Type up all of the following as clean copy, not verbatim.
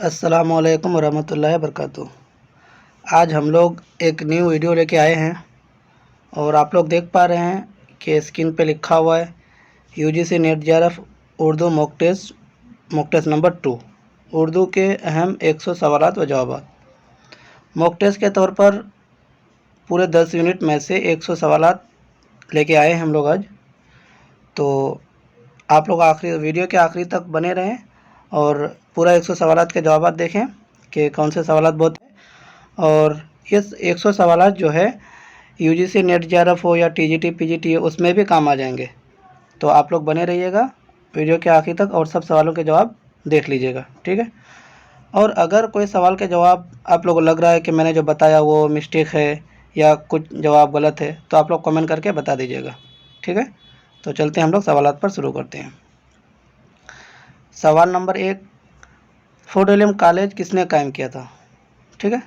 अस्सलामुअलैकुम वरहमतुल्लाहि वबरकातुहू। आज हम लोग एक न्यू वीडियो लेके आए हैं और आप लोग देख पा रहे हैं कि स्क्रीन पे लिखा हुआ है UGC NET JRF Urdu mock test number 2 Urdu के अहम 100 सवालात व जवाबात। मॉक टेस्ट के तौर पर पूरे 10 यूनिट में से 100 सवालात लेके आए हैं हम लोग आज। तो आप लोग आखिरी वीडियो के आखिरी तक बने रहें और पूरा 100 सवालात के जवाब देखें कि कौन से सवालात बहुत हैं। और ये 100 सवालात जो है यूजीसी नेट जेआरएफ हो या टीजीटी पीजीटी हो उसमें भी काम आ जाएंगे। तो आप लोग बने रहिएगा वीडियो के आखिर तक और सब सवालों के जवाब देख लीजिएगा, ठीक है। और अगर कोई सवाल के जवाब आप लोगों को लग रहा है कि मैंने जो बताया वो मिस्टेक है या कुछ जवाब गलत है तो आप लोग कमेंट करके बता दीजिएगा, ठीक है। तो चलते हैं हम लोग सवालात पर शुरू करते हैं। सवाल नंबर 1, फोर्ट विलियम कॉलेज किसने कायम किया था, ठीक है।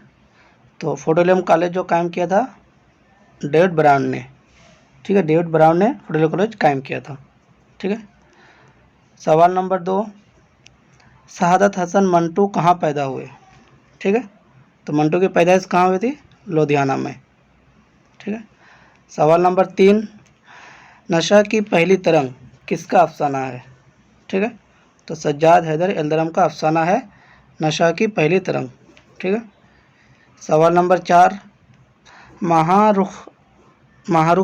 तो फोर्ट विलियम कॉलेज जो कायम किया था डेविड ब्राउन ने, ठीक है। डेविड ब्राउन ने फोर्ट विलियम कॉलेज कायम किया था, ठीक है। सवाल नंबर 2, शहादत हसन मंटू कहाँ पैदा हुए, ठीक है। तो मंटू की पैदाइश कहाँ हुई थी? लुधियाना में, ठीक है। सवाल नंबर 3, नशा की पहली तरंग किसका अफसाना है, ठीक है। तो सज्जाद हैदर एल्दरम का अफसाना है नशा की पहली तरंग, ठीक है। सवाल नंबर 4, महारुख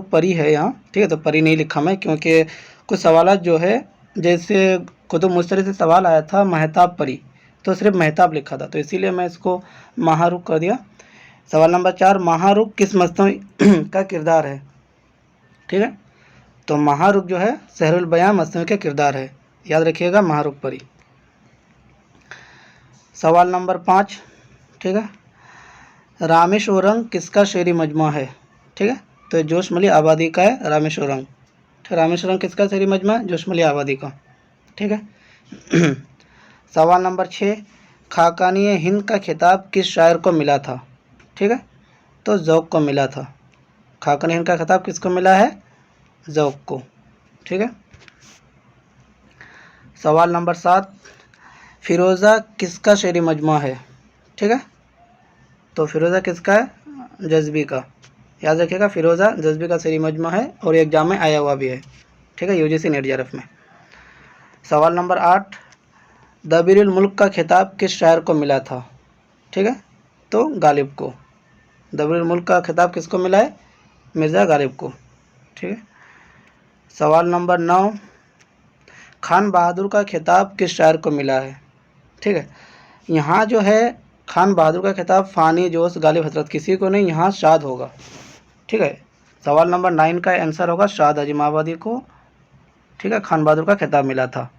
परी है यहाँ, ठीक है। तो परी नहीं लिखा मैं क्योंकि कुछ सवाल जो है जैसे कुतुब मुश्तरी से सवाल आया था महताब परी, तो सिर्फ महताब लिखा था तो इसीलिए मैं इसको महारुख कर दिया। सवाल नंबर 4, महारुख किस मसनवी का किरदार है, ठीक है। तो महारुख जो है सहरुल बयां मसनवी का किरदार है, याद रखिएगा महारुख परी। सवाल नंबर 5, ठीक है, रामेश्वरम किसका शेरी मजमा है, ठीक है। तो जोशमली आबादी का है रामेश्वरम, ठीक। रामेश्वरम किसका शेरी मजमा है? जोशमली आबादी का, ठीक है। सवाल नंबर 6, खाकानी हिंद का खिताब किस शायर को मिला था, ठीक है। तो ज़ौक़ को मिला था। खाकानी हिंद का खिताब किसको मिला है? ज़ौक़ को, ठीक है। सवाल नंबर 7, फ़िरोज़ा किसका शेरी मजमा है, ठीक है। तो फ़िरोज़ा किसका है? जज़्बी का, याद रखिएगा फ़िरोज़ा जज़्बी का शेरी मजमा है और एग्जाम में आया हुआ भी है, ठीक है, यूजीसी नेट जेआरएफ में। सवाल नंबर 8, दबीरुल मुल्क का खिताब किस शायर को मिला था, ठीक है। तो गालिब को। दबीरुल मुल्क का खिताब किसको मिला है? मिर्ज़ा गालिब को, ठीक है। सवाल नंबर 9, खान बहादुर का खिताब किस शायर को मिला है, ठीक है। यहाँ जो है खान बहादुर का खिताब फ़ानी जोश गालिब हजरत किसी को नहीं, यहाँ शाद होगा, ठीक है। सवाल नंबर 9 का आंसर होगा शाद अजीमाबादी को, ठीक है। खान बहादुर का खिताब मिला था,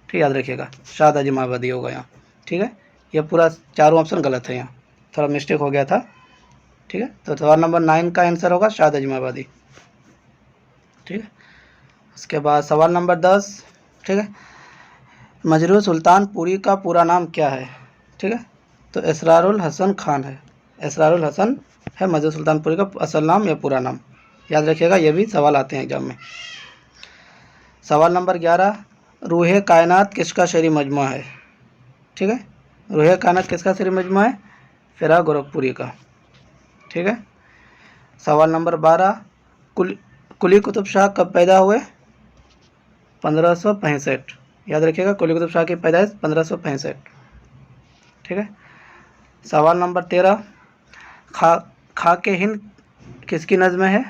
ठीक, याद रखिएगा शाद अजीमाबादी होगा यहाँ, ठीक है। यह पूरा चारों ऑप्शन गलत है, यहाँ थोड़ा मिस्टेक हो गया था, ठीक है। तो सवाल नंबर 9 का आंसर होगा शाद अजीमाबादी, ठीक है। उसके बाद सवाल नंबर 10, ठीक है, मजरूह सुल्तानपुरी का पूरा नाम क्या है, ठीक है। तो इसरारुल हसन खान है, इसरारुल हसन है मजरूह सुल्तानपुरी का असल नाम या पूरा नाम, याद रखिएगा ये भी सवाल आते हैं एग्जाम में। सवाल नंबर 11, रूह कायनात किसका शेरी मजमा है, ठीक है। रूह कायनात किसका शेरी मजमा है? फिराक गोरखपुरी का, ठीक है। सवाल नंबर 12, कुली कुतुब शाह कब पैदा हुए? 1565, याद रखिएगा कुली कुतुब शाह की पैदाइश 1565, ठीक है। सवाल नंबर 13, खाके हिंद किसकी नज़्म है?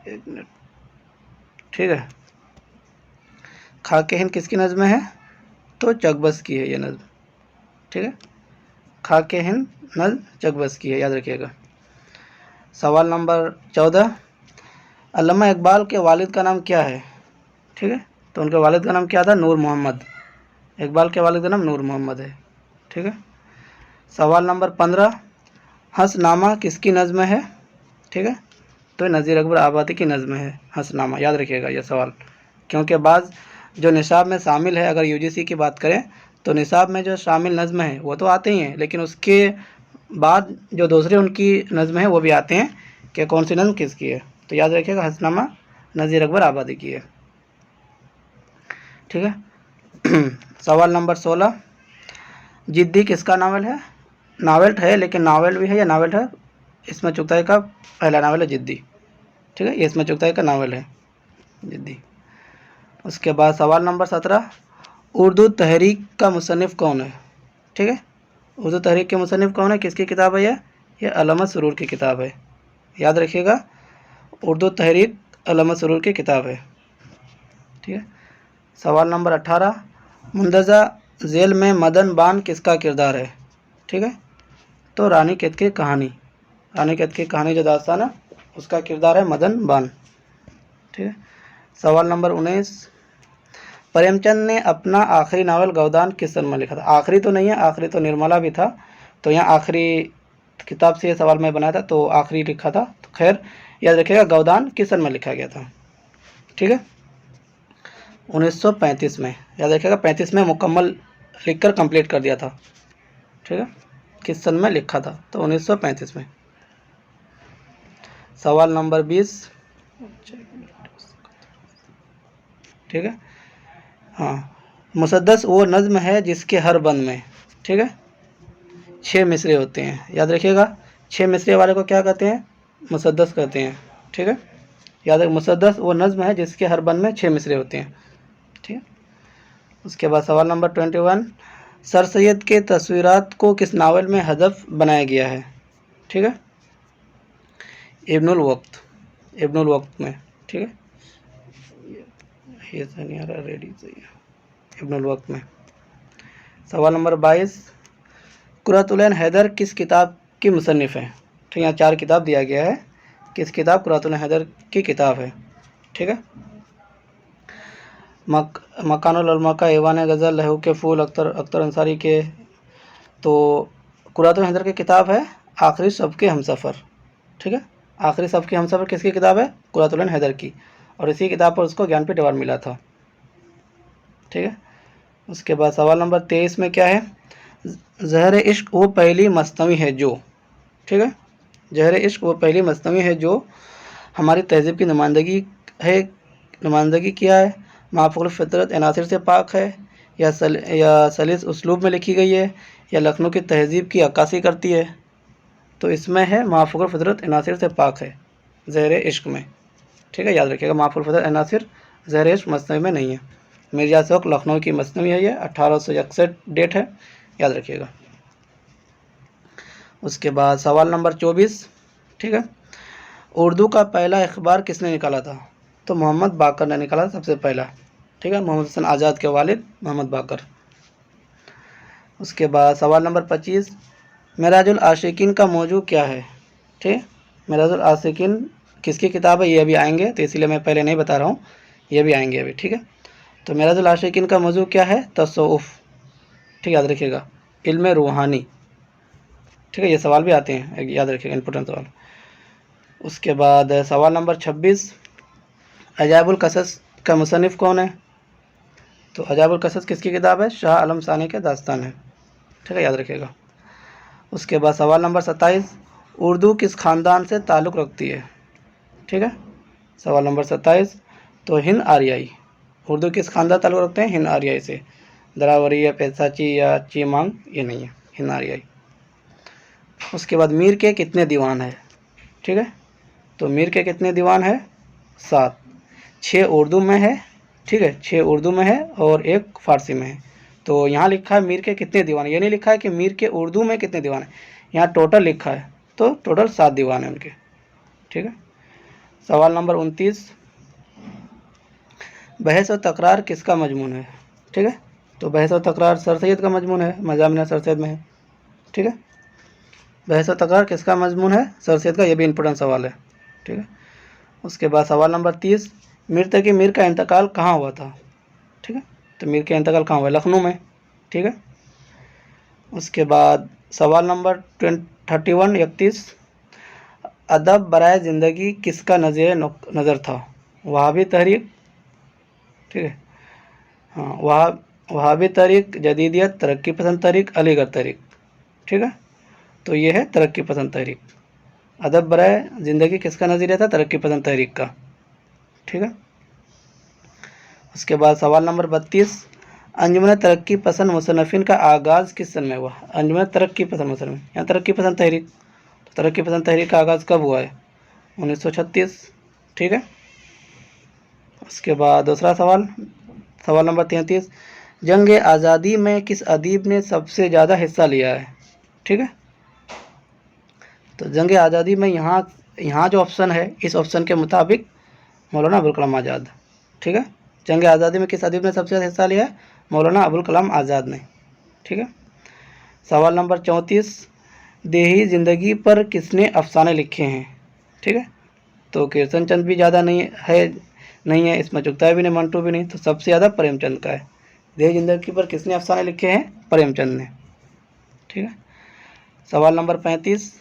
एक मिनट, ठीक है, खाके हिंद किसकी नज़्म है? तो चकबस की है ये नज़्म, ठीक है। खाके हिंद नज़्म चकबस की है, याद रखिएगा। सवाल नंबर 14, अल्लामा इकबाल के वालिद का नाम क्या है, ठीक है। तो उनके वालिद का नाम क्या था? नूर मोहम्मद। इकबाल के वालिद का नाम नूर मोहम्मद है, ठीक है। सवाल नंबर 15, हंसनामा किसकी नज़्म है, ठीक है। तो नज़ीर अकबर आबादी की नज़्म है हंसनामा, याद रखिएगा यह सवाल, क्योंकि बाज़ जो निसाब में शामिल है अगर यूजीसी की बात करें तो निसाब में जो शामिल नज़्म है वो तो आते ही हैं, लेकिन उसके बाद जो दूसरे उनकी नज़्म है वो भी आते हैं कि कौन सी नज़्म किसकी है। तो याद रखिएगा हंसनामा नज़ीर अकबर आबादी की है, ठीक है। सवाल नंबर 16, जिद्दी किसका नावल है? नावल है, लेकिन नावल भी है या नावल है? इसमें चुगताई का पहला नावल है जिद्दी, ठीक है, ये इसमें चुगताई का नावल है जिद्दी। उसके बाद सवाल नंबर 17, उर्दू तहरीक का मुसन्निफ़ कौन है? ठीक है, उर्दू तहरीक के मुसन्निफ़ कौन है, किसकी किताब है ये अल्लामा सुरूर की किताब है, याद रखिएगा, उर्दू तहरीक अल्लामा सुरूर की किताब है, ठीक है। सवाल नंबर 18, मुंदज़ा झेल में मदन बान किसका किरदार है? ठीक है, तो रानी कैद की कहानी, रानी कैद की कहानी जो दास्तान है उसका किरदार है मदन बान, ठीक है। सवाल नंबर 19, प्रेमचंद ने अपना आखिरी नावल गोदान किस सन में लिखा था? आखिरी तो नहीं है, आखिरी तो निर्मला भी था, तो यहाँ आखिरी किताब से ये सवाल मैं बनाया था, तो आखिरी लिखा था, तो खैर याद रखिएगा गोदान किस सन में लिखा गया था, ठीक है, 1935 में, याद रखिएगा 35 में मुकम्मल लिखकर कंप्लीट कर दिया था, ठीक है, किस सन में लिखा था, तो 1935 में। सवाल नंबर 20, ठीक है, हाँ, मुसद्दस वो नज़्म है जिसके हर बंद में, ठीक है, 6 मिसरे होते हैं, याद रखिएगा, 6 मिसरे वाले को क्या कहते हैं? मुसद्दस कहते हैं, ठीक है, याद रखिए, मुसद्दस वो नज़्म है जिसके हर बंद में 6 मिसरे होते हैं, ठीक है। उसके बाद सवाल नंबर 21, सर सैयद के तस्वीरात को किस नावल में हदफ बनाया गया है? ठीक है, इब्नुल वक्त में, ठीक है, ये नहीं आ रहा, रेडी चाहिए, इब्नुल वक्त में। सवाल नंबर 22, कुरातुल हैदर किस किताब की मुसन्निफ़ है? ठीक है, यहाँ 4 किताब दिया गया है, किस किताब? कुरातुल हैदर की किताब है, ठीक है। मकानुल उलमा का ऐवान गज़ल, लहू के फूल, अख्तर अंसारी के, तो कुरातुल हैदर की किताब है आखिरी शब के हमसफ़र, ठीक है, आखिरी शब के हमसफ़र किसकी किताब है? कुरातुल हैदर की, और इसी किताब पर उसको ज्ञानपीठ अवार्ड मिला था, ठीक है। उसके बाद सवाल नंबर 23 में क्या है? ज़हर इश्क वो पहली मसनवी है जो, ठीक है, ज़हर इश्क वो पहली मसनवी है जो हमारी तहज़ीब की नुमाइंदगी किया है, माफ़ूल फ़ितरत अनासिर से पाक है, या सलीस उसलूब में लिखी गई है, या लखनऊ की तहज़ीब की अक्कासी करती है? तो इसमें है माफ़ूल फ़ितरत अनासिर से पाक है ज़हर इश्क में, ठीक है, याद रखिएगा, माफ़ूल फ़ितरत अनासिर ज़हर इश्क मसनवी में नहीं है। मिर्ज़ा शौक़ लखनऊ की मसनवी है, ये 1861 डेट है, याद रखिएगा। उसके बाद सवाल नंबर 24, ठीक है, उर्दू का पहला अखबार किसने निकाला था? तो मोहम्मद बाकर ने निकाला सबसे पहला, ठीक है, मोहम्मद हसन आज़ाद के वालिद मोहम्मद बाकर। उसके बाद सवाल नंबर 25, मेराजुल आशिकीन का मौजू क्या है? ठीक है, मेराजुल आशिकीन किसकी किताब है? ये अभी आएंगे, तो इसीलिए मैं पहले नहीं बता रहा हूँ, ये भी आएंगे अभी, ठीक है। तो मेराजुल आशिकीन का मौजू क्या है? तसव्वुफ़, ठीक, याद रखिएगा, इल्म रूहानी, ठीक है, ये सवाल भी आते हैं, याद रखिएगा, इंपॉर्टेंट सवाल। उसके बाद सवाल नंबर 26, अजाइबुल कसस का मुसन्निफ़ कौन है? तो अजाइबुल कसस किसकी किताब है? शाह आलम सानी के दास्तान है, ठीक है, याद रखिएगा। उसके बाद सवाल नंबर 27, उर्दू किस ख़ानदान से ताल्लुक़ रखती है? ठीक है, सवाल नंबर 27, तो हिंद आर्याई, उर्दू किस ख़ानदान से ताल्लुक़ रखते हैं? हिंद आर्याई से, दरावरी या पैसाची या चीमांग, ये नहीं है, हिंद आर्याई। उसके बाद मीर के कितने दीवान है? ठीक है, तो मीर के कितने दीवान है? 7, 6 उर्दू में है, ठीक है, 6 उर्दू में है और 1 फ़ारसी में है। तो यहाँ लिखा है मीर के कितने दीवान, ये नहीं लिखा है कि मीर के उर्दू में कितने दीवान है, यहाँ टोटल लिखा है, तो टोटल 7 दीवान है उनके, ठीक है। सवाल नंबर 29, बहस और तकरार किसका मजमून है? ठीक है, तो बहस और तकरार सर सैयद का मजमून है, मज़ामिन सर सैयद में है, ठीक है, बहस और तकरार किसका मजमून है? सर सैयद का, ये भी इंपॉर्टेंट सवाल है, ठीक है। उसके बाद सवाल नंबर 30, मीर का इंतकाल कहाँ हुआ था? ठीक है, तो मीर का इंतकाल कहाँ हुआ? लखनऊ में, ठीक है। उसके बाद सवाल नंबर 31, अदब बराए ज़िंदगी किसका नज़र था? वहाबी तहरीक, ठीक है, हाँ, वहाबी तहरीक, जदीदियत, तरक्की पसंद तहरीक, अलीगढ़ तहरीक, ठीक है, तो ये है तरक्की पसंद तहरीक। अदब बराए ज़िंदगी किसका नज़रिया था? तरक्की पसंद तहरीक का, ठीक है। उसके बाद सवाल नंबर 32, अंजुमन तरक्की पसंद मुसन्नफ़ीन का आगाज़ किस सन में हुआ? अंजुमन तरक्की पसंद मुसन्नफ़ीन, यहाँ तरक्की पसंद तहरीक, तो तरक्की पसंद तहरीक का आगाज़ कब हुआ है? 1936। ठीक है। उसके बाद दूसरा सवाल, सवाल नंबर 33, जंग आज़ादी में किस अदीब ने सबसे ज़्यादा हिस्सा लिया है? ठीक है। तो जंग आज़ादी में यहाँ जो ऑप्शन है, इस ऑप्शन के मुताबिक मौलाना अबुल कलाम आज़ाद। ठीक है। जंग आज़ादी में किस अदीब ने सबसे ज़्यादा हिस्सा लिया है? मौलाना अबुल कलाम आज़ाद ने। ठीक है। सवाल नंबर 34, देही ज़िंदगी पर किसने अफसाने लिखे हैं? ठीक है। तो कीर्तन चंद भी ज़्यादा नहीं है, इसमें चुगताई भी नहीं, मंटू भी नहीं, तो सबसे ज़्यादा प्रेमचंद का है। देही ज़िंदगी पर किसने अफसाने लिखे हैं? प्रेमचंद ने। ठीक है। सवाल नंबर 35,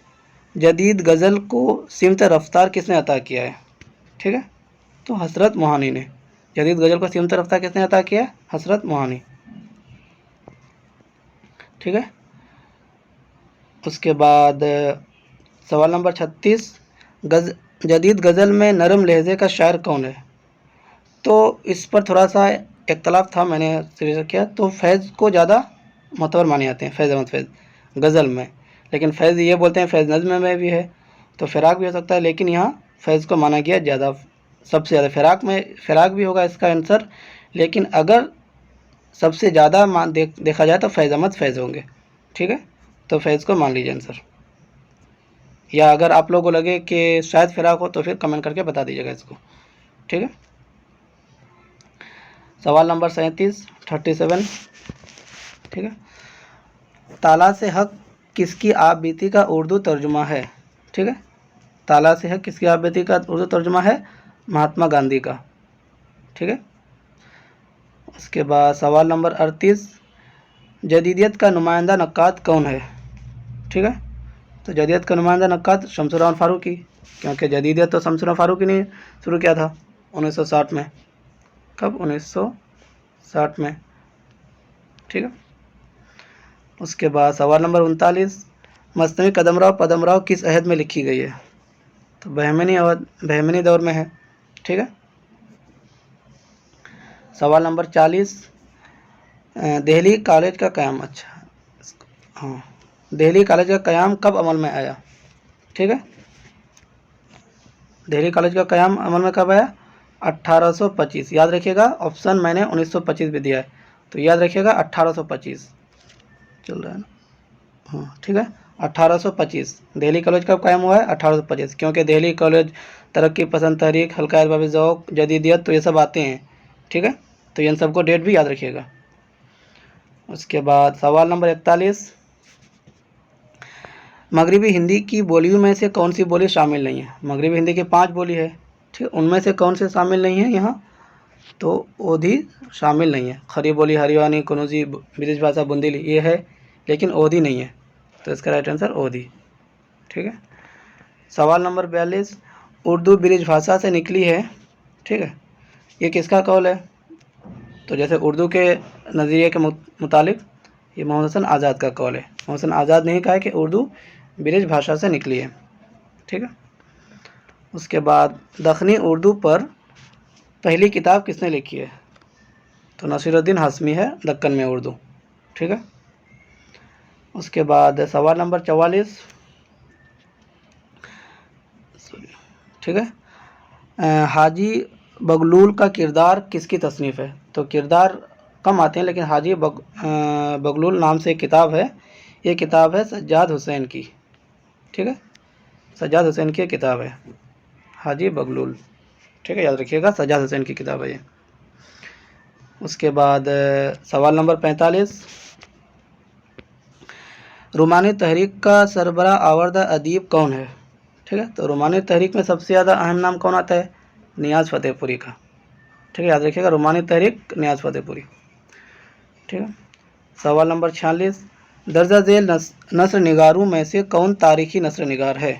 जदीद गज़ल को सिमत रफ्तार किसने अता किया है? ठीक है। तो हसरत मोहानी ने। जदीद गज़ल को सिमत रफ्तार किसने अता किया? हसरत मोहानी। ठीक है। उसके बाद सवाल नंबर 36, जदीद गज़ल में नरम लहजे का शायर कौन है? तो इस पर थोड़ा सा इख्तलाफ था, मैंने रिसर्च किया, तो फैज़ को ज़्यादा मोतबर माने जाते हैं, फैज़ अहमद फैज़ गज़ल में, लेकिन फैज़ ये बोलते हैं फैज़ नज़्म में भी है, तो फ़िराक भी हो सकता है, लेकिन यहाँ फैज़ को माना गया ज़्यादा, सबसे ज़्यादा। फ़िराक भी होगा इसका आंसर, लेकिन अगर सबसे ज़्यादा देखा जाए तो फैज़ अहमद फैज़ होंगे। ठीक है। तो फैज़ को मान लीजिए आंसर, या अगर आप लोगों को लगे कि शायद फ़िराक हो तो फिर कमेंट करके बता दीजिएगा इसको। ठीक है। सवाल नंबर 37। ठीक है। ताला से हक किसकी आप बीती का उर्दू तर्जुमा है? ठीक है। ताला से हक किसकी आप बीती का उर्दू तर्जुमा है? महात्मा गांधी का। ठीक है। उसके बाद सवाल नंबर 38, जदीदियत का नुमाइंदा नक्काद कौन है? ठीक है। तो जदीदियत का नुमाइंदा नक्काद शमसुर रहमान फ़ारूकी, क्योंकि जदीदियत तो शमसुर रहमान फ़ारूकी ने शुरू किया था 1960 में। कब? 1960 में। ठीक है। उसके बाद सवाल नंबर 39, मसनवी कदमराव पदमराव किस अहद में लिखी गई है? तो बहमनी दौर में है। ठीक है। सवाल नंबर 40, दिल्ली कॉलेज का क़याम, अच्छा हाँ, दिल्ली कॉलेज का क़याम कब अमल में आया? ठीक है। दिल्ली कॉलेज का क़याम अमल में कब आया? 1825। याद रखिएगा, ऑप्शन मैंने 1925 भी दिया है, तो याद रखिएगा 1825 चल रहा है ना। हाँ ठीक है, 1825 दिल्ली कॉलेज कब कायम हुआ है? 1825, क्योंकि दिल्ली कॉलेज तरक्की पसंद तहरीक, हल्का बाब ज़ौक़, जदीदियत, तो ये सब आते हैं। ठीक है। तो इन सबको डेट भी याद रखिएगा। उसके बाद सवाल नंबर 41, मगरिबी हिंदी की बोलियों में से कौन सी बोली शामिल नहीं है? मगरिबी हिंदी की 5 बोली है। ठीक है। उनमें से कौन से शामिल नहीं है यहाँ? तो ओधी शामिल नहीं है। खरी बोली, हरियाणी, कनौजी, ब्रिज भाषा, बुंदेली ये है, लेकिन ओधी नहीं है, तो इसका राइट आंसर ओधी। ठीक है। सवाल नंबर 42, उर्दू ब्रिज भाषा से निकली है। ठीक है। ये किसका कौल है? तो जैसे उर्दू के नज़रिए के मुतालिक ये मोहम्मद हसन आज़ाद का कौल है। मोहम्मद हसन आज़ाद ने ही कहा है कि उर्दू ब्रिज भाषा से निकली है। ठीक है। उसके बाद दखनी उर्दू पर पहली किताब किसने लिखी है? तो नसीरुद्दीन हाशमी है, दक्कन में उर्दू। ठीक है। उसके बाद सवाल नंबर 44, ठीक है, हाजी बगलूल का किरदार किसकी तसनीफ़ है? तो किरदार कम आते हैं, लेकिन हाजी बगलूल नाम से एक किताब है, ये किताब है सज्जाद हुसैन की। ठीक है। सज्जाद हुसैन की किताब है हाजी बगलूल। ठीक है, याद रखिएगा, सज्जाद हुसैन की किताब है ये। उसके बाद सवाल नंबर 45, रुमानी तहरीक का सरबराह आवर्दा अदीब कौन है? ठीक है। तो रुमानी तहरीक में सबसे ज़्यादा अहम नाम कौन आता है? नियाज़ फ़तेहपुरी का। ठीक है, याद रखिएगा, रुमानी तहरीक नियाज़ फ़तेहपुरी। ठीक है। सवाल नंबर 46, दर्जा झेल नस्र निगारों में से कौन तारीख़ी नस्र निगार है?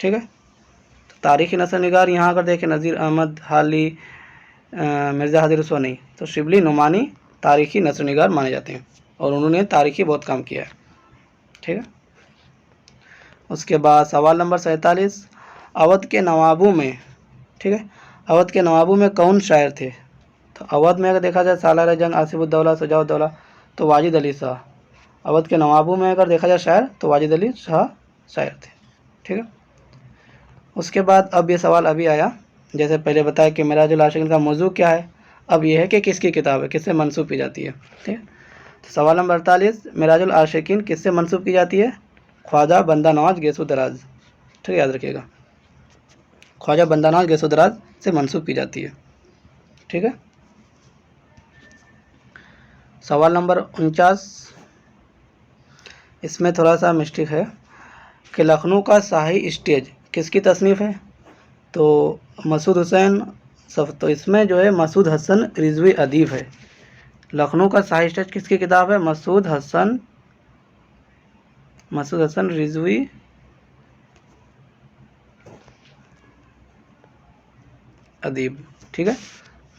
ठीक है। तो तारीख़ी नस्र निगार यहाँ अगर देखें, नज़ीर अहमद, हाली, मिर्ज़ा हादिर रसूल नहीं, तो शिबली नुमानी तारीख़ी नस्र निगार माने जाते हैं, और उन्होंने तारीख़ी बहुत काम किया है। ठीक है। उसके बाद सवाल नंबर 47, अवध के नवाबों में, ठीक है, अवध के नवाबों में कौन शायर थे? तो तो अवध में अगर देखा जाए सालार जंग, आसिफुद्दौला, शुजाउद्दौला, तो वाजिद अली शाह। अवध के नवाबों में अगर देखा जाए शायर तो वाजिद अली शाह शायर थे। ठीक है। उसके बाद अब ये सवाल अभी आया, जैसे पहले बताया कि मिराजुल आशिकीन का मौजू क्या है, अब ये है कि किसकी किताब है, किससे मंसूब की जाती है। ठीक है। तो सवाल नंबर 48, मिराजुल आशिकीन किससे मंसूब की जाती है? ख्वाजा बंदा नवाज गेसो दराज। ठीक है, याद रखिएगा, ख्वाजा बंदा नवाज गेसो दराज से मंसूब की जाती है। ठीक है। सवाल नंबर 49, इसमें थोड़ा सा मिस्टेक है कि लखनऊ का शाही स्टेज किसकी तसनीफ़ है? तो मसूद हुसैन सब, तो इसमें जो है मसूद हसन रिजवी अदीब है। लखनऊ का शाही स्टेज किसकी किताब है? मसूद हसन रिजवी अदीब। ठीक है,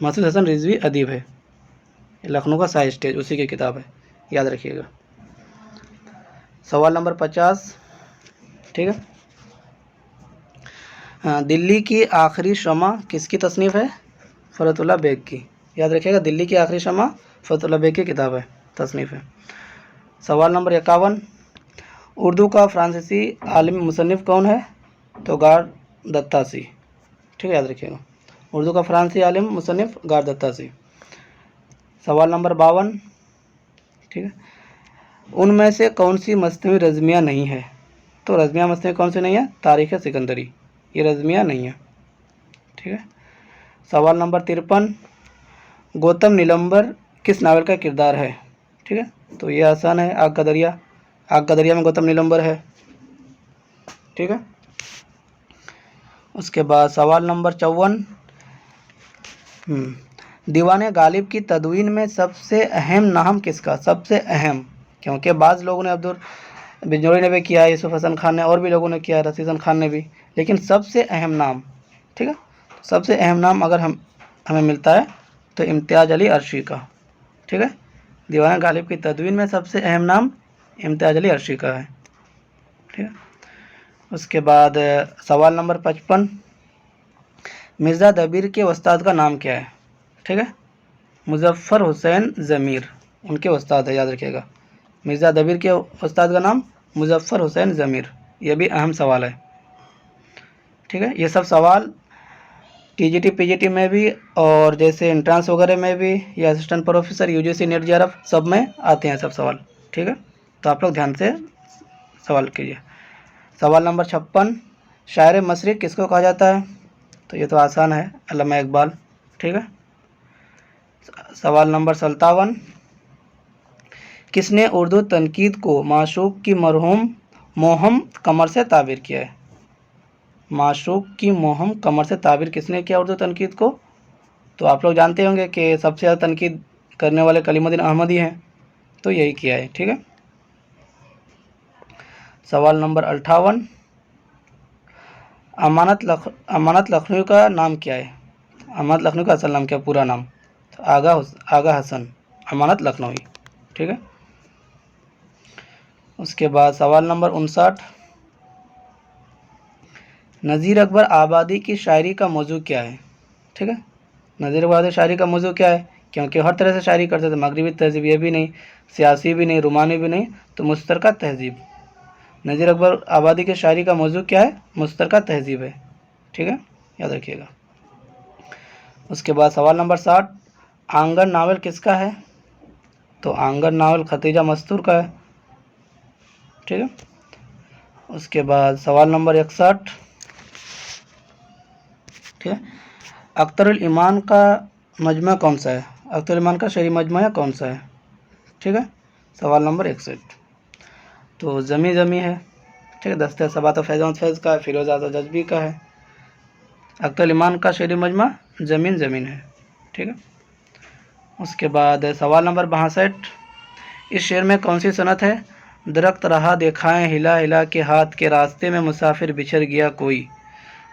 मसूद हसन रिजवी अदीब है, लखनऊ का शाही स्टेज उसी की किताब है, याद रखिएगा। सवाल नंबर 50। ठीक है। हाँ, दिल्ली की आखिरी शमा किसकी तसनीफ़ है? फ़रतुल्लाह बेग की, याद रखिएगा, दिल्ली की आखिरी शमा फ़रतुल्लाह बेग की किताब है, तसनीफ़ है। सवाल नंबर 51, उर्दू का फ्रांसीसी आलिम मुसन्निफ़ कौन है? तो गार दत्तासी। ठीक है, याद रखिएगा, उर्दू का फ्रांसी आलिम मुसन्निफ़ गार दत्तासी। सवाल नंबर 52। ठीक है, उनमें से कौन सी मसनवी रज़मिया नहीं है? तो रज़मिया मसनवी कौन सी नहीं है? तारीख़ सिकंदरी, ये रज़मिया नहीं है। ठीक है। सवाल नंबर 53, गौतम नीलंबर किस नावल का किरदार है? ठीक है, तो ये आसान है, आग का दरिया। आग का दरिया में गौतम नीलंबर है। ठीक है। उसके बाद सवाल नंबर 54, दीवाने गालिब की तदवीन में सबसे अहम नाम किसका? सबसे अहम, क्योंकि बाज़ लोगों ने अब्दुल बिजनौरी ने भी किया है, यूसुफ हसन खान ने, और भी लोगों ने किया है, रशीद हसन खान ने भी, लेकिन सबसे अहम नाम, ठीक है, सबसे अहम नाम अगर हमें मिलता है तो इम्तियाज़ अली अर्शी का। ठीक है, दीवाना गालिब की तदवीन में सबसे अहम नाम इम्तियाज़ अली अर्शी का है। ठीक है। उसके बाद सवाल नंबर 55, मिर्ज़ा दबीर के उस्ताद का नाम क्या है? ठीक है, मुज़फ़्फ़र हुसैन ज़मीर उनके उस्ताद है, याद रखिएगा, मिर्ज़ा दबीर के उस्ताद का नाम मुज़फ़्फ़र हुसैन ज़मीर। यह भी अहम सवाल है। ठीक है, ये सब सवाल टीजीटी पीजीटी में भी और जैसे एंट्रांस वगैरह में भी, या assistant professor UGC NET JRF सब में आते हैं सब सवाल। ठीक है, तो आप लोग ध्यान से सवाल कीजिए। सवाल नंबर 56, शायर मशरिक़ किसको कहा जाता है? तो ये तो आसान है, अल्लामा इकबाल। ठीक है। सवाल नंबर 57, किसने उर्दू तनकीद को माशूक़ की मरहूम मोहम कमर से ताबीर किया है? माशूक़ की मोहम कमर से ताबीर किसने किया उर्दू तनकीद को? तो आप लोग जानते होंगे कि सबसे ज़्यादा तनकीद करने वाले कलीमुद्दीन अहमदी हैं, तो यही किया है। ठीक है। सवाल नंबर 58, अमानत लखनऊ का नाम क्या है? अमानत लखनऊ का असल नाम क्या, पूरा नाम? तो आगा हसन अमानत लखनऊ। ठीक है। उसके बाद सवाल नंबर 59, नज़ीर अकबर आबादी की शायरी का मौजू क्या है? ठीक है, नज़ीर अकबर शायरी का मौजू क्या है? क्योंकि हर तरह से शायरी करते थे, मगरबी तहज़ीब ये भी नहीं, सियासी भी नहीं, रुमानी भी नहीं, तो मुश्तरका तहज़ीब। नज़ीर अकबर आबादी की शायरी का मौजू क्या है? मुश्तरका तहज़ीब है। ठीक है, याद रखिएगा। उसके बाद सवाल नंबर 60, आंगन नावल किसका है? तो आंगन नावल खतीजा मस्तूर का है। ठीक है। उसके बाद सवाल नंबर 61, ठीक है, अख्तरुल ईमान का मजमा कौन सा है? अख्तरुल ईमान का शहरी मजमा कौन सा है? ठीक है, सवाल नंबर 61, तो ज़मी ज़मी है। ठीक है, दस्ते सबात फैज़ान फैज़ का, फिरोज़ आज़ाद जज़्बी का है। अख्तरुल ईमान का शहरी मजमा ज़मीन ज़मीन है। ठीक है। उसके बाद सवाल नंबर 62, इस शेर में कौन सी सनत है? दरख्त रहा दिखाएं हिला हिला के हाथ के, रास्ते में मुसाफिर बिछड़ गया कोई,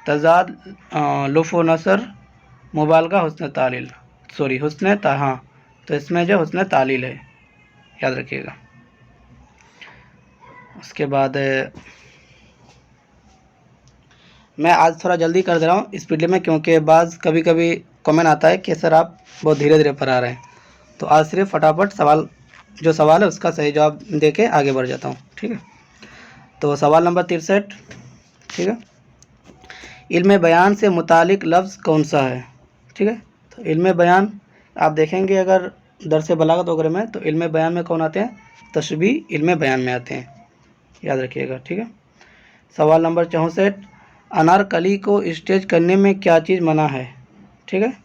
तजाद लुफ़ व नसर मुबालगा हुस्न तालील, सॉरी हुस्न हाँ, तो इसमें जो हुस्न तालील है, याद रखिएगा। उसके बाद मैं आज थोड़ा जल्दी कर दे रहा हूँ स्पीड में, क्योंकि बाज़ कभी कभी कमेंट आता है कि सर आप बहुत धीरे धीरे पढ़ा रहे हैं। तो आज सिर्फ फटाफट सवाल है उसका सही जवाब दे के आगे बढ़ जाता हूँ, ठीक है। तो सवाल नंबर 63, ठीक है। इल्म बयान से मुतालिक लफ्ज़ कौन सा है, ठीक है। तो इल्म बयान आप देखेंगे अगर दरस बलागत वगैरह में, तो इल्म बयान में कौन आते हैं, तशबीह इल्म बयान में आते हैं, याद रखिएगा, ठीक है। सवाल नंबर 64, अनारकली को स्टेज करने में क्या चीज़ मना है, ठीक है।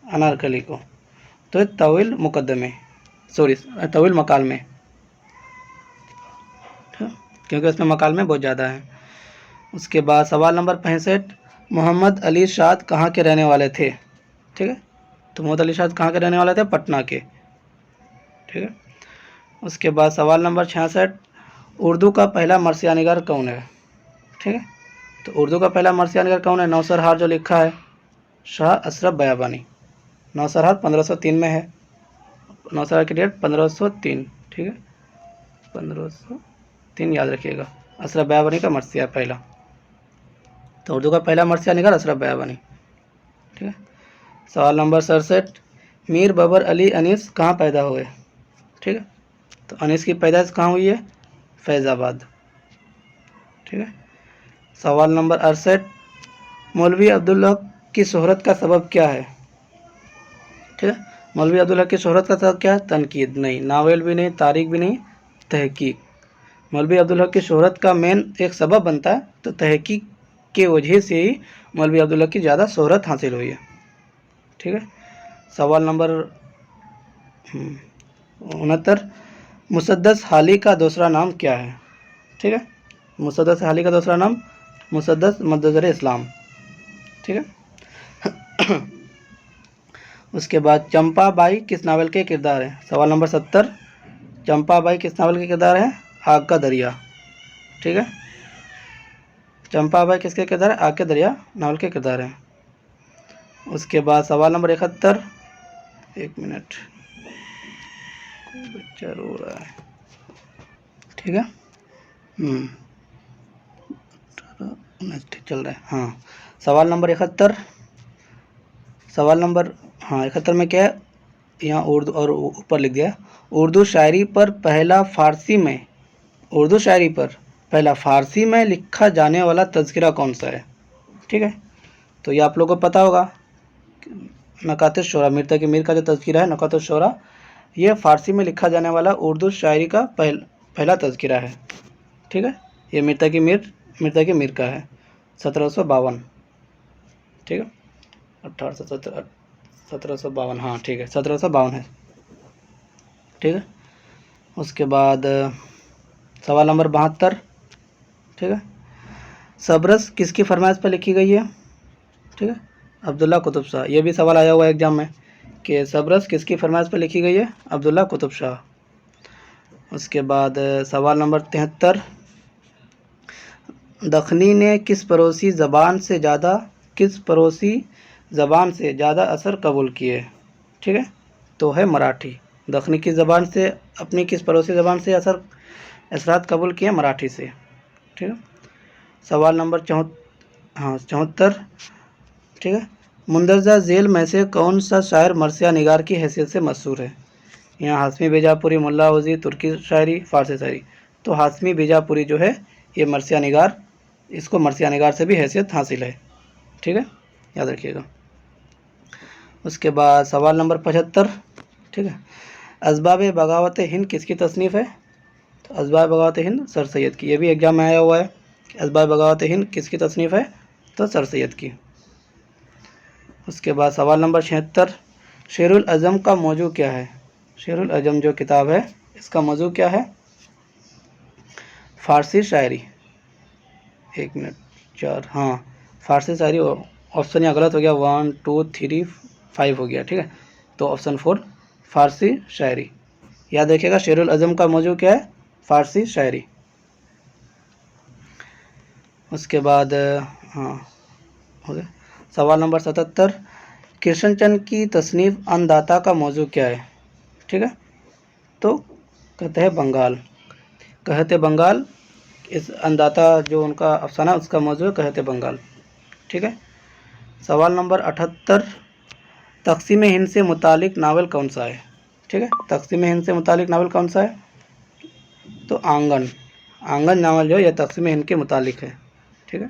अनारकली को तो तवील मुकद्दमे तवील मकाल में, क्योंकि उसमें मकाल में बहुत ज़्यादा है। उसके बाद सवाल नंबर 65, मोहम्मद अली शाद कहाँ के रहने वाले थे, ठीक है। तो मोहम्मद अली शाद कहाँ के रहने वाले थे, पटना के, ठीक है। उसके बाद सवाल नंबर 66, उर्दू का पहला मरसियानिगार कौन है, ठीक है। तो उर्दू का पहला मरसियानिगार कौन है, नौसरहार जो लिखा है शाह अशरफ बयाबानी। नौसरहार 1503 में है, नौसरहार की डेट 1503, ठीक है, 1503 याद रखिएगा। अशरफ बयाबानी का मरसिया पहला, तो उर्दू का पहला मरसियानिगार अशरफ बयाबानी, ठीक है। सवाल नंबर 67, मीर बाबर अली अनीस कहाँ पैदा हुए, ठीक है। तो अनीस की पैदाइश कहाँ हुई है, फैज़ाबाद, ठीक है। सवाल नंबर 68, मौलवी अब्दुल हक की शोहरत का सबब क्या है, ठीक है। मौलवी अब्दुल हक की शोहरत का सबब क्या है, तनकीद नहीं, नावल भी नहीं, तारीख भी नहीं, तहकीक। मौलवी अब्दुल हक की शोहरत का मेन एक सबब बनता है, तो तहकीक के वजह से ही मौलवी अब्दुल हक की ज़्यादा शोहरत हासिल हुई है, ठीक है। सवाल नंबर 69, मुसद्दस हाली का दूसरा नाम क्या है, ठीक है। मुसद्दस हाली का दूसरा नाम मुसद्दस मददर इस्लाम, ठीक है। उसके बाद चंपा बाई किस नावल के किरदार है, सवाल नंबर 70, चंपा बाई किस नावल के किरदार है, आग का दरिया, ठीक है। चंपा बाई किसके किरदार है, आग के दरिया नावल के किरदार है। उसके बाद सवाल नंबर 71, एक मिनट कोई बच्चा रो रहा है, ठीक है, चल रहा है, हाँ। सवाल नंबर 71, सवाल नंबर 71 में क्या है, यहाँ उर्दू और ऊपर लिख दिया, उर्दू शायरी पर पहला फ़ारसी में लिखा जाने वाला तज़किरा कौन सा है, ठीक है। तो ये आप लोगों को पता होगा, नकात शोरा, मीर तकी मीर का जो तज़किरा है नकात शोरा, ये फ़ारसी में लिखा जाने वाला उर्दू शायरी का पहला तज़किरा है, ठीक है। ये मीर तकी मीर का है, 1752, ठीक है, 1752, हाँ ठीक है, 1752 है, ठीक है। उसके बाद सवाल नंबर 72, ठीक है, सबरस किसकी फरमाइश पर लिखी गई है, ठीक है, अब्दुल्ला कुतुब शाह। ये भी सवाल आया हुआ है एग्जाम में कि सबरस किसकी फरमाइश पर लिखी गई है, अब्दुल्ला कुतुब शाह। उसके बाद सवाल नंबर 73, दखनी ने किस पड़ोसी ज़बान से ज़्यादा असर कबूल किए, ठीक है। तो है मराठी। दखनी की ज़बान से अपनी किस पड़ोसी ज़बान से असरात कबूल किए, मराठी से, ठीक है। सवाल नंबर 74, ठीक है, मुंदरजा झेल में से कौन सा शायर मरसिया निगार की हैसियत से मशहूर है। यहाँ हाशमी बीजापुरी, मुल्ला वज़ीर, तुर्की शायरी, फ़ारसी शायरी। तो हाशमी बीजापुरी जो है ये मरसिया निगार, इसको मरसिया निगार से भी हैसियत हासिल है, ठीक है, याद रखिएगा। उसके बाद सवाल नंबर 75, ठीक है, असबाब बगावत हिंद किसकी तसनीफ़ है। तो असबाब बगावत हिंद सर सैयद की। ये भी एग्जाम में आया हुआ है कि असबाब बगावत हिंद किसकी तसनीफ़ है, तो सर सैयद की। उसके बाद सवाल नंबर 76, शेरुल अज़म का मौजू क्या है। शेरुल अज़म जो किताब है इसका मौजू क्या है, फ़ारसी शायरी। एक मिनट 4, हाँ फ़ारसी शायरी। ऑप्शन यहाँ गलत हो गया, 1 2 3 5 हो गया, ठीक है। तो ऑप्शन 4 फ़ारसी शायरी, याद रखिएगा। शेरुल अज़म का मौजू क्या है, फ़ारसी शायरी। उसके बाद हाँ हो गया। सवाल नंबर 77, कृष्णचंद की तसनीफ़ अन्नदाता का मौजू क्या है, ठीक है। तो कहते हैं बंगाल। इस अन्नदाता जो उनका अफसाना उसका मौजू है कहते बंगाल, ठीक है। सवाल नंबर 78, तक़सीम हिंद से मुतालिक नावल कौन सा है? ठीक है, तक़सीम हिंद से मुतालिक नावल कौन सा है? तो आंगन। आंगन नावल जो है यह तक़सीम हिंद के मुतालिक है। ठीक है,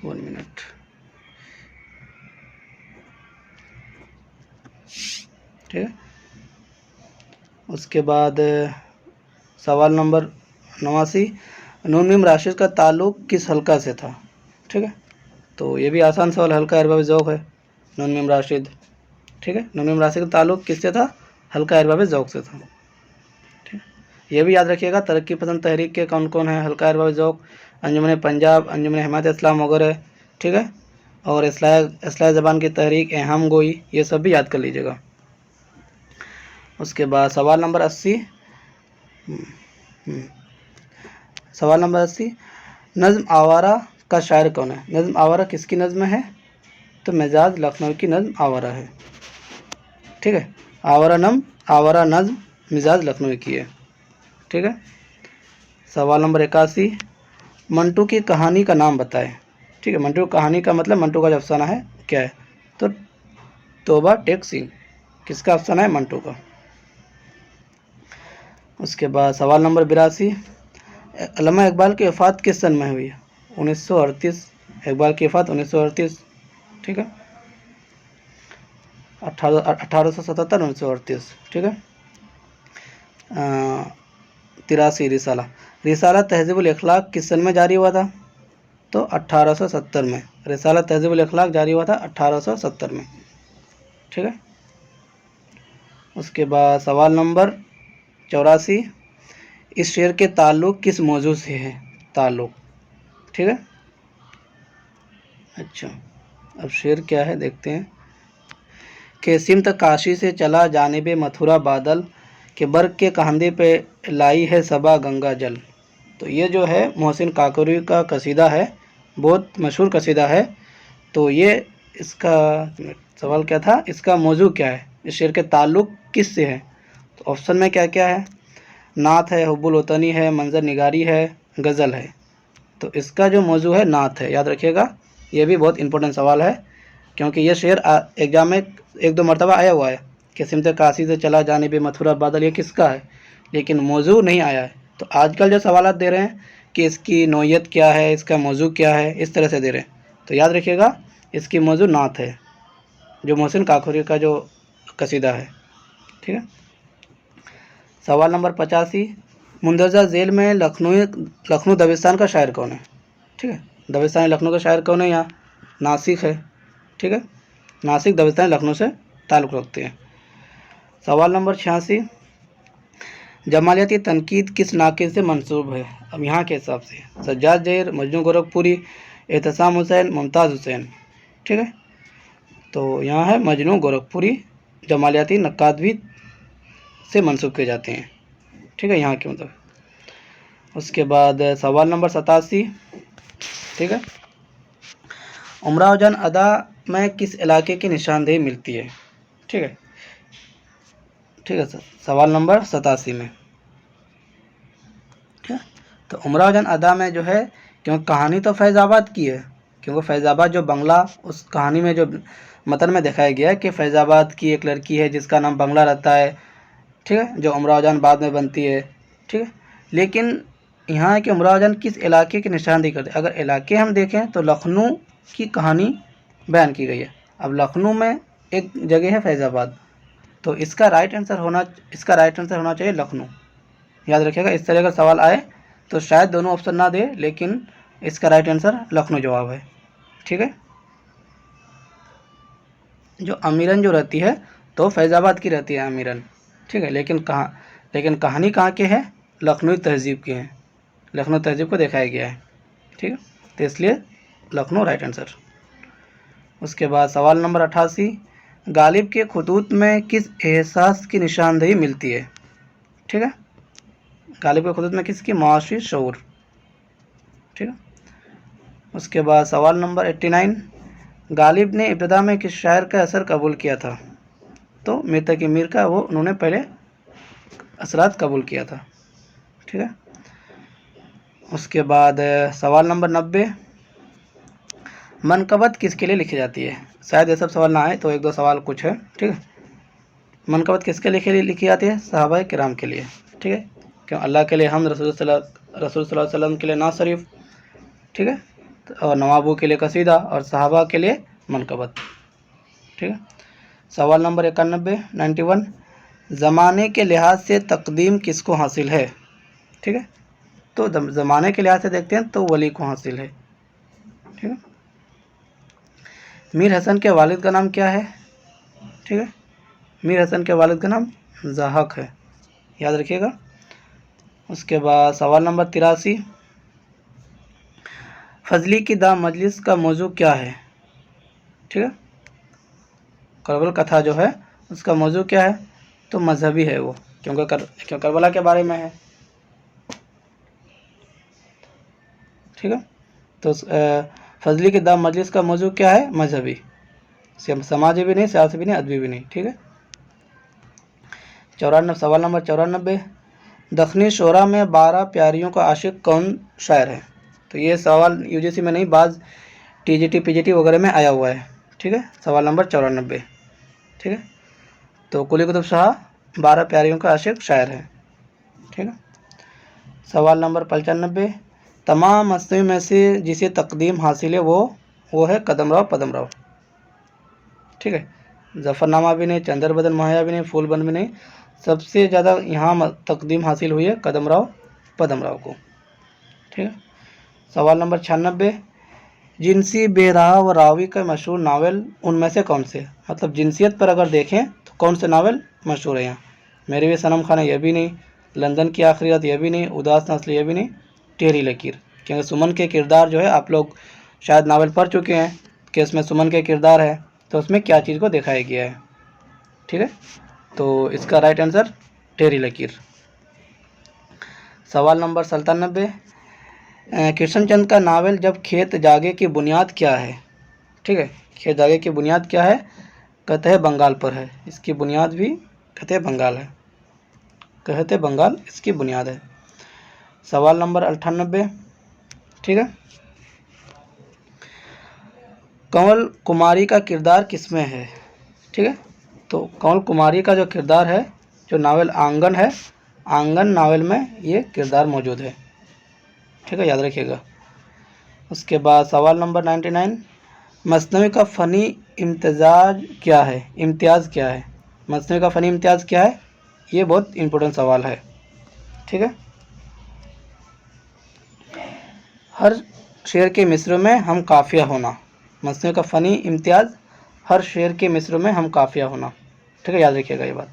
1 मिनट। ठीक है, उसके बाद सवाल नंबर 89, नून मीम राशिद का ताल्लुक़ किस हल्का से था? ठीक है, तो ये भी आसान सवाल, हल्का अरबाब ज़ौक़ है नून मीम राशिद। ठीक है, नून मीम राशिद का ताल्लुक़ किससे था? हल्का अरबाब ज़ौक़ से था। ठीक, ये भी याद रखिएगा, तरक्की पसंद तहरीक के कौन कौन है? हल्का अरबाब ज़ौक़, अंजुमन पंजाब, अंजुमन हिमायत इस्लाम वगैरह। ठीक है, और इस्लाह ज़बान की तहरीक, अहम गोई, ये सब भी याद कर लीजिएगा। उसके बाद सवाल नंबर 80, सवाल नंबर 80, नज़्म आवारा का शायर कौन है? नज़्म आवारा किसकी नज़्म है? तो मिजाज लखनऊ की नज़्म आवारा है। ठीक है, आवारा नज़्म मिजाज लखनऊ की है। ठीक है, सवाल नंबर 81, मंटू की कहानी का नाम बताएं। ठीक है, मंटू की कहानी का मतलब मंटू का जो अफसाना है क्या है? तो तौबा टेक सिंह, किसका अफसाना है? मंटू का। उसके बाद सवाल नंबर 82, अल्लामा इकबाल की वफ़ात किस सन में हुई है? 1938। इकबाल की वफ़ात 1938। ठीक है, 1877 1938। ठीक है, 83 रिसाला तहज़ीबुल अखलाक किस सन में जारी हुआ था? तो 1870 में। रिसाला तहज़ीबुल अखलाक जारी हुआ था 1870 में। ठीक है, उसके बाद सवाल नंबर 84, इस शेर के ताल्लुक़ किस मौजू से है? ताल्लुक़। ठीक है, अच्छा, अब शेर क्या है देखते हैं। कि सिमत काशी से चला जानिब मथुरा बादल, के बर्क़ के कहंदे पे लाई है सबा गंगा जल। तो ये जो है मोहसिन काकोरी का कसीदा है, बहुत मशहूर कसीदा है। तो ये इसका सवाल क्या था? इसका मौजू क्या है? इस शेर के ताल्लुक़ किस से है? तो ऑप्शन में क्या क्या है? नात है, हुब्बुल वतनी है, मंज़र निगारी है, गज़ल है। तो इसका जो मौजू है नात है, याद रखिएगा। ये भी बहुत इंपॉर्टेंट सवाल है, क्योंकि ये शेर एग्जाम में 1-2 मरतबा आया हुआ है कि सिमत काशी से चला जानिब मथुरा बादल, ये किसका है, लेकिन मौजू नहीं आया है। तो आजकल जो सवाल दे रहे हैं कि इसकी नौयत क्या है, इसका मौजू क्या है, इस तरह से दे रहे हैं। तो याद रखिएगा, इसकी मौजू नात है, जो मोहसिन काकोरी का जो कसीदा है। ठीक है, सवाल नंबर 85, मुंदरजा झेल में लखनऊ दबिस्तान का शायर कौन है? ठीक है, दबिस्तान लखनऊ का शायर कौन है? यहाँ नासिक है। ठीक है, नासिक दबिस्तान लखनऊ से ताल्लुक़ रखते हैं। सवाल नंबर 86, जमालियाती तनकीद किस नाक़िद से मंसूब है? अब यहाँ के हिसाब से सज्जाद जहीर, मजनू गोरखपुरी, एहतसाम हुसैन, मुमताज़ हुसैन। ठीक है, तो यहाँ है मजनू गोरखपुरी, जमालियाती नक्कादवी से मंसूब किए जाते हैं। ठीक है, यहाँ के मतलब। उसके बाद सवाल नंबर 87, ठीक है, उमराव जान अदा में किस इलाके की निशानदेही मिलती है? ठीक है, ठीक है सर, सवाल नंबर 87 में। ठीक है, तो उमराव जान अदा में जो है, क्योंकि कहानी तो फैज़ाबाद की है, क्योंकि फैज़ाबाद जो बंगला उस कहानी में जो मतन में दिखाया गया है कि फैज़ाबाद की एक लड़की है जिसका नाम बंगला रहता है। ठीक है, जो उमराव जान बाद में बनती है। ठीक है, लेकिन यहाँ है कि उमराव जान किस इलाके की निशानदेही करते हैं। अगर इलाके हम देखें तो लखनऊ की कहानी बयान की गई है। अब लखनऊ में एक जगह है फैज़ाबाद, तो इसका राइट आंसर होना चाहिए लखनऊ। याद रखिएगा, इस तरह का सवाल आए तो शायद दोनों ऑप्शन ना दे, लेकिन इसका राइट आंसर लखनऊ जवाब है। ठीक है, जो अमीरन जो रहती है तो फैज़ाबाद की रहती है अमीरन। ठीक है, लेकिन कहानी कहाँ के है? लखनऊ तहज़ीब की है, लखनऊ तहज़ीब को दिखाया गया है। ठीक है, तो इसलिए लखनऊ राइट आंसर। उसके बाद सवाल नंबर 88, गालिब के खुतूत में किस एहसास की निशानदेही मिलती है? ठीक है, गालिब के खुतूत में किसकी? मुआशी शऊर। ठीक है, उसके बाद सवाल नंबर 89, गालिब ने इब्तिदा में किस शायर का असर कबूल किया था? तो मीर तकी मीर का वो उन्होंने पहले असरात कबूल किया था। ठीक है, उसके बाद सवाल नंबर 90, मनकबत किसके लिए लिखी जाती है? शायद ये सब सवाल ना आए, तो 1-2 सवाल कुछ है, ठीक है। मनकबत किसके लिए लिखी जाती है? सहाबा किराम के लिए, ठीक है। क्यों? अल्लाह के लिए हम, रसूल सल्लल्लाहु अलैहि वसल्लम के लिए ना शरीफ, ठीक है, और नवाबों के लिए कसीदा और सहाबा के लिए मनकबत, ठीक है। सवाल नंबर 91 ज़माने के लिहाज से तकदीम किसको हासिल है? ठीक है, तो ज़माने के लिहाज से देखते हैं तो वली को हासिल है, ठीक है। मीर हसन के वालिद का नाम क्या है? ठीक है, मीर हसन के वालिद का नाम ज़ाहक है, याद रखिएगा। उसके बाद सवाल नंबर 83 फजली की दा मजलिस का मौजू क्या है? ठीक है, करबल कथा जो है उसका मौजू क्या है? तो मजहबी है वो, क्यों करबला के बारे में है, ठीक है। तो फजली की दा मजलिस का मौजू क्या है? मजहबी, समाजी भी नहीं, सियासी भी नहीं, अदबी भी नहीं, ठीक है। 94 सवाल नंबर 94 दखनी शोरा में 12 प्यारियों का आशिक कौन शायर है? तो ये सवाल यूजीसी में नहीं, बाज़ टीजीटी पीजीटी वगैरह में आया हुआ है, ठीक है। सवाल नंबर 94, ठीक है। तो कुली कुतुब शाह 12 प्यारियों का आशिक शायर है, ठीक है। सवाल नंबर 95 तमाम मसनवी में से जिसे तकदीम हासिल है वो है कदमराव पदमराव, ठीक है। जफ़रनामा भी नहीं, चंदर बदन मुहैया भी नहीं, फूलबंद भी नहीं, सबसे ज़्यादा यहाँ तकदीम हासिल हुई है कदमराव पदमराव को, ठीक है। सवाल नंबर 96 जिनसी बेराह व रावी का मशहूर नावल उनमें से कौन से? मतलब जिनसियत पर अगर देखें तो कौन से नावल मशहूर है यहाँ? मेरे भी सनम खाना यह भी नहीं, लंदन की आखिरी रात यह भी नहीं, उदास नस्ल यह भी नहीं, टेढ़ी लकीर। क्योंकि सुमन के किरदार जो है, आप लोग शायद नावल पढ़ चुके हैं कि इसमें सुमन के किरदार है, तो उसमें क्या चीज़ को दिखाया गया है, ठीक है। तो इसका राइट आंसर टेढ़ी लकीर। सवाल नंबर 97 कृष्णचंद का नावल जब खेत जागे की बुनियाद क्या है? ठीक है, खेत जागे की बुनियाद क्या है? कहते हैं बंगाल पर है, इसकी बुनियाद भी कहते हैं बंगाल है, कहते बंगाल इसकी बुनियाद है। सवाल नंबर 98, ठीक है, कंवल कुमारी का किरदार किसमें है? ठीक है, तो कंवल कुमारी का जो किरदार है, जो नावल आंगन है, आंगन नावल में ये किरदार मौजूद है, ठीक है, याद रखिएगा। उसके बाद सवाल नंबर 99 मसनवी का फ़नी इम्तियाज़ क्या है? इम्तियाज़ क्या है? मसनवी का फ़नी इम्तियाज़ क्या है? ये बहुत इम्पोर्टेंट सवाल है, ठीक है। हर शेर के मिसरों में हम काफ़िया होना, मसनवी का फ़नी इम्तियाज़ हर शेर के मिसरों में हम काफ़िया होना, ठीक है, याद रखिएगा ये बात।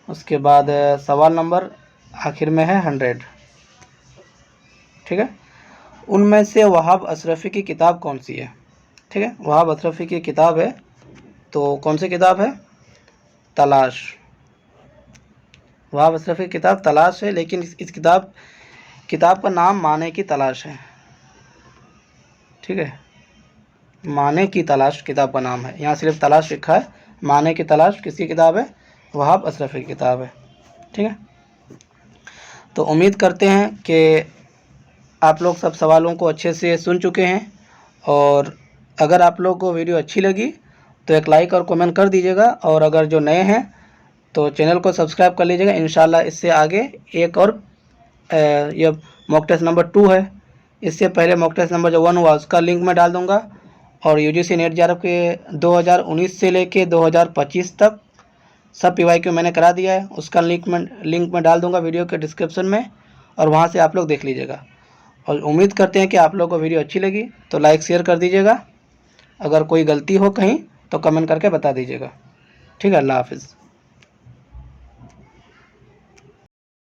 उसके बाद सवाल नंबर आखिर में है 100, ठीक है, उनमें से वहाब अशरफ़ी की किताब कौन सी है? ठीक है, वहाब अशरफ़ी की किताब है, तो कौन सी किताब है? तलाश। वहाब अशरफ़ी की किताब तलाश है, लेकिन इस किताब का नाम माने की तलाश है, ठीक है, माने की तलाश किताब का नाम है, यहाँ सिर्फ तलाश लिखा है, माने की तलाश किसकी किताब है? वहाब अशरफ़ी की किताब है, ठीक है। तो उम्मीद करते हैं कि आप लोग सब सवालों को अच्छे से सुन चुके हैं, और अगर आप लोग को वीडियो अच्छी लगी तो एक लाइक और कमेंट कर दीजिएगा, और अगर जो नए हैं तो चैनल को सब्सक्राइब कर लीजिएगा। इंशाल्लाह इससे आगे एक और ये मॉक टेस्ट नंबर 2 है, इससे पहले मॉक टेस्ट नंबर जो 1 हुआ उसका लिंक मैं डाल दूँगा, और यूजीसी नेट जेआरएफ के 2019 से लेके 2025 तक सब PYQ मैंने करा दिया है, उसका लिंक मैं डाल दूँगा वीडियो के डिस्क्रिप्शन में, और वहाँ से आप लोग देख लीजिएगा। और उम्मीद करते हैं कि आप लोगों को वीडियो अच्छी लगी, तो लाइक शेयर कर दीजिएगा, अगर कोई गलती हो कहीं तो कमेंट करके बता दीजिएगा, ठीक है। अल्लाह हाफिज़।